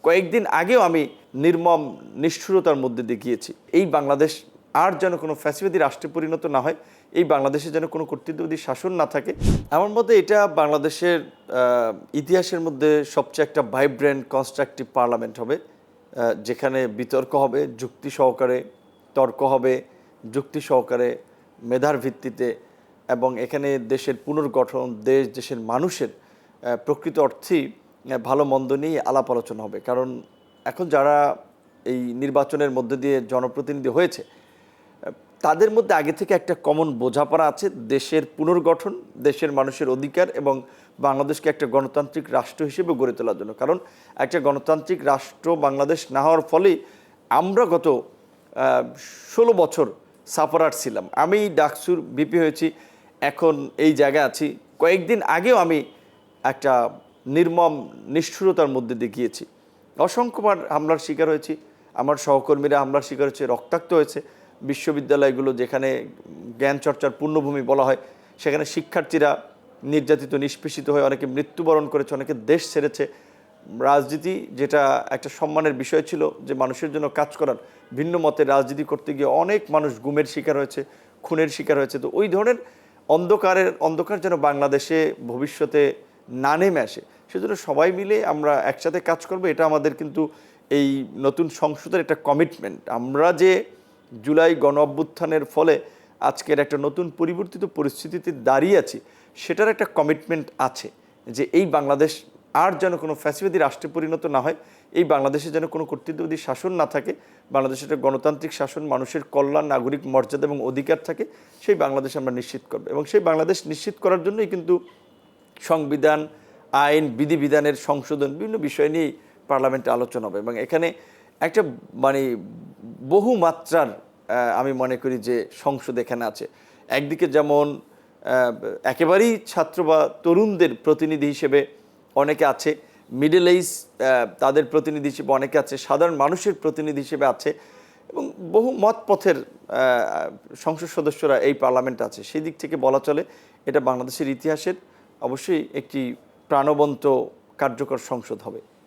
কয়েকদিন আগেও আমি নির্মম নিষ্ঠুরতার মধ্যে দিয়ে গিয়েছি। এই বাংলাদেশ আর যেন কোনো ফ্যাসিবাদী রাষ্ট্রে পরিণত না হয়, এই বাংলাদেশে যেন কোনো কর্তৃত্ববাদী শাসন না থাকে। আমার মতে এটা বাংলাদেশের ইতিহাসের মধ্যে সবচেয়ে একটা ভাইব্রেন্ট কনস্ট্রাকটিভ পার্লামেন্ট হবে, যেখানে বিতর্ক হবে, যুক্তি সহকারে তর্ক হবে, যুক্তি সহকারে মেধার ভিত্তিতে, এবং এখানে দেশের পুনর্গঠন, দেশের মানুষের প্রকৃত অর্থেই ভালো মন্দ নিয়ে আলাপ আলোচনা হবে। কারণ এখন যারা এই নির্বাচনের মধ্যে দিয়ে জনপ্রতিনিধি হয়েছে, তাদের মধ্যে আগে থেকে একটা কমন বোঝাপড়া আছে দেশের পুনর্গঠন, দেশের মানুষের অধিকার এবং বাংলাদেশকে একটা গণতান্ত্রিক রাষ্ট্র হিসেবে গড়ে তোলার জন্য। কারণ একটা গণতান্ত্রিক রাষ্ট্র বাংলাদেশ না হওয়ার ফলেই আমরা গত 16 বছর সাফারার ছিলাম। আমি ডাকসুর ভিপি হয়েছি, এখন এই জায়গায় আছি। কয়েকদিন আগেও আমি একটা নির্মম নিষ্ঠুরতার মধ্যে দিয়ে গিয়েছি। অসংখ্যবার হামলার শিকার হয়েছি, আমার সহকর্মীরা হামলার শিকার হয়েছে, রক্তাক্ত হয়েছে। বিশ্ববিদ্যালয়গুলো যেখানে জ্ঞান চর্চার পূর্ণভূমি বলা হয়, সেখানে শিক্ষার্থীরা নির্যাতিত নিষ্পেষিত হয়ে অনেকে মৃত্যুবরণ করেছে, অনেকে দেশ ছেড়েছে। রাজনীতি যেটা একটা সম্মানের বিষয় ছিল, যে মানুষের জন্য কাজ করার, ভিন্ন মতের রাজনীতি করতে গিয়ে অনেক মানুষ গুমের শিকার হয়েছে, খুনের শিকার হয়েছে। তো ওই ধরনের অন্ধকার যেন বাংলাদেশে ভবিষ্যতে না নেমে আসে, সেজন্য সবাই মিলে আমরা একসাথে কাজ করব। এটা আমাদের কিন্তু এই নতুন সংসদের একটা কমিটমেন্ট। আমরা যে জুলাই গণ অভ্যুত্থানের ফলে আজকের একটা নতুন পরিবর্তিত পরিস্থিতিতে দাঁড়িয়ে আছি, সেটার একটা কমিটমেন্ট আছে যে এই বাংলাদেশ আর যেন কোনো ফ্যাসিবাদী রাষ্ট্রে পরিণত না হয়, এই বাংলাদেশে যেন কোনো কর্তৃত্ববাদী শাসন না থাকে, বাংলাদেশের একটা গণতান্ত্রিক শাসন, মানুষের কল্যাণ, নাগরিক মর্যাদা এবং অধিকার থাকে, সেই বাংলাদেশ আমরা নিশ্চিত করব। এবং সেই বাংলাদেশ নিশ্চিত করার জন্যই কিন্তু সংবিধান, আইন, বিধিবিধানের সংশোধন, বিভিন্ন বিষয় নিয়েই পার্লামেন্টে আলোচনা হবে। এবং এখানে একটা বহু মাত্রার আমি মনে করি যে সংসদ এখানে আছে। একদিকে যেমন একেবারেই ছাত্র বা তরুণদের প্রতিনিধি হিসেবে অনেকে আছে, মিডল এজ তাদের প্রতিনিধি হিসেবে অনেকে আছে, সাধারণ মানুষের প্রতিনিধি হিসেবে আছে, এবং বহু মত পথের সংসদ সদস্যরা এই পার্লামেন্ট আছে। সেই দিক থেকে বলা চলে এটা বাংলাদেশের ইতিহাসের অবশ্যই একটি প্রাণবন্ত কার্যকর সংসদ হবে।